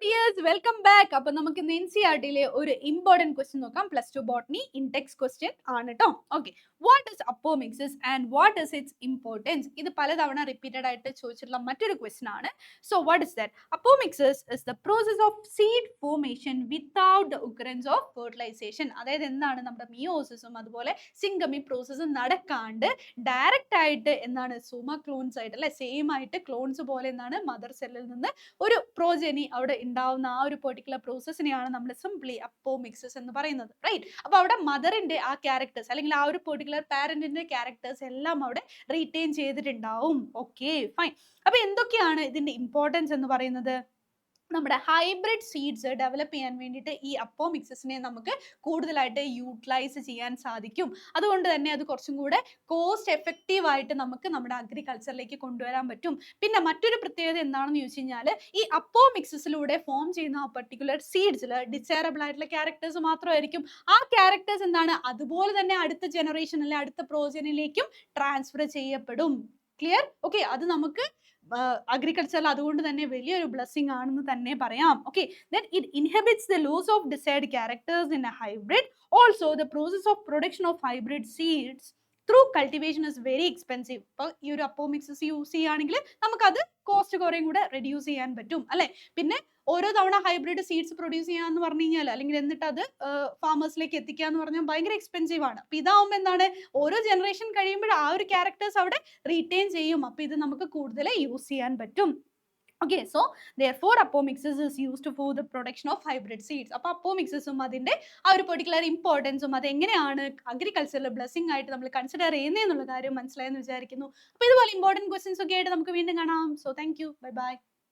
Dears welcome back. അപ്പൊ നമുക്ക് ഇന്ന് NCERT-യിലെ ഒരു ഇമ്പോർട്ടന്റ് ക്വസ്റ്റ്യൻ നോക്കാം. +2 ബോട്ടണി ഇൻടെക്സ് ക്വസ്റ്റ്യൻ ആണ് കേട്ടോ. Okay, what is apomixis and what is its importance? ഇത് പലതവണ റിപ്പീറ്റഡ് ആയിട്ട് ചോദിച്ചിട്ടുള്ള മറ്റൊരു ക്വസ്റ്റ്യൻ ആണ്. So what is that? Apomixis is the process of seed formation without the occurrence of fertilisation. അതായത് എന്താണ്, നമ്മുടെ മിയോസിസും അതുപോലെ സിംഗമി പ്രോസസ്സും നടക്കാണ്ട് ഡയറക്റ്റ് ആയിട്ട് എന്താണ് സോമ ക്ലോൺസ് ആയിട്ട് അല്ലെ, സെയിം ആയിട്ട് ക്ലോൺസ് പോലെ എന്താണ് മദർ സെല്ലിൽ നിന്ന് ഒരു പ്രോജനി അവിടെ ഉണ്ടാവുന്ന ആ ഒരു പെർട്ടിക്കുലർ പ്രോസസ്സിനെയാണ് നമ്മൾ സിംപ്ലി അപ്പോമിക്സിസ് എന്ന് പറയുന്നത്, റൈറ്റ്? അപ്പൊ അവിടെ മദറിന്റെ ആ ക്യാരക്ടേഴ്സ് അല്ലെങ്കിൽ ആ ഒരു പെർട്ടിക്കുലർ പാരന്റിന്റെ ക്യാരക്ടേഴ്സ് എല്ലാം അവിടെ റീറ്റെയിൻ ചെയ്തിട്ടുണ്ടാവും. Okay, fine. അപ്പൊ എന്തൊക്കെയാണ് ഇതിന്റെ ഇമ്പോർട്ടൻസ് എന്ന് പറയുന്നത്? നമ്മുടെ ഹൈബ്രിഡ് സീഡ്സ് ഡെവലപ്പ് ചെയ്യാൻ വേണ്ടിയിട്ട് ഈ അപ്പോമിക്സിസിനെ നമുക്ക് കൂടുതലായിട്ട് യൂട്ടിലൈസ് ചെയ്യാൻ സാധിക്കും. അതുകൊണ്ട് തന്നെ അത് കുറച്ചും കൂടെ കോസ്റ്റ് എഫക്റ്റീവ് ആയിട്ട് നമുക്ക് നമ്മുടെ അഗ്രികൾച്ചറിലേക്ക് കൊണ്ടുവരാൻ പറ്റും. പിന്നെ മറ്റൊരു പ്രത്യേകത എന്താണെന്ന് ചോദിച്ചു കഴിഞ്ഞാൽ, ഈ അപ്പോമിക്സിസിലൂടെ ഫോം ചെയ്യുന്ന ആ പെർട്ടിക്കുലർ സീഡ്സിൽ ഡിസൈറബിൾ ആയിട്ടുള്ള ക്യാരക്ടേഴ്സ് മാത്രമായിരിക്കും. ആ ക്യാരക്ടേഴ്സ് എന്താണ്, അതുപോലെ തന്നെ അടുത്ത ജനറേഷൻ അല്ലെ അടുത്ത പ്രോജനിലേക്കും ട്രാൻസ്ഫർ ചെയ്യപ്പെടും. ക്ലിയർ? ഓക്കെ, അത് നമുക്ക് അഗ്രികൾച്ചറിൽ അതുകൊണ്ട് തന്നെ വലിയൊരു ബ്ലെസ്സിങ് ആണെന്ന് തന്നെ പറയാം. Okay, then it inhibits the loss of desired characters in a hybrid. Also, the process of production of hybrid seeds through cultivation is very expensive. ഇപ്പോൾ ഈ ഒരു അപ്പോമിക്സിസ് യൂസ് ചെയ്യുകയാണെങ്കിൽ നമുക്കത് കോസ്റ്റ് കുറേയും കൂടെ റെഡ്യൂസ് ചെയ്യാൻ പറ്റും അല്ലെ. പിന്നെ ഓരോ തവണ ഹൈബ്രിഡ് സീഡ്സ് പ്രൊഡ്യൂസ് ചെയ്യാന്ന് പറഞ്ഞു കഴിഞ്ഞാൽ അല്ലെങ്കിൽ എന്നിട്ട് അത് ഫാമേഴ്സിലേക്ക് എത്തിക്കുക എന്ന് പറഞ്ഞാൽ ഭയങ്കര എക്സ്പെൻസീവ് ആണ്. അപ്പൊ ഇതാവുമ്പോൾ എന്താണ്, ഓരോ ജനറേഷൻ കഴിയുമ്പോൾ ആ ഒരു ക്യാരക്ടേഴ്സ് അവിടെ റീറ്റെയിൻ ചെയ്യും. അപ്പൊ ഇത് നമുക്ക് കൂടുതൽ യൂസ് ചെയ്യാൻ പറ്റും. Okay, so therefore apomixis is used for the production of hybrid seeds. അപ്പോൾ അപ്പോമിക്സിസും അതിന്റെ ആ ഒരു പെർട്ടിക്കുലർ ഇമ്പോർട്ടൻസും അത് എങ്ങനെയാണ് അഗ്രികൾച്ചറിൽ ബ്ലെസ്സിങ് ആയിട്ട് നമ്മൾ കൺസിഡർ ചെയ്യുന്നതെന്നുള്ള കാര്യം മനസ്സിലായെന്ന് വിചാരിക്കുന്നു. അപ്പോൾ ഇതുപോലെ ഇമ്പോർട്ടൻറ്റ് ക്വസ്റ്റ്യൻസ് ഒക്കെ ആയിട്ട് നമുക്ക് വീണ്ടും കാണാം. So thank you, bye bye.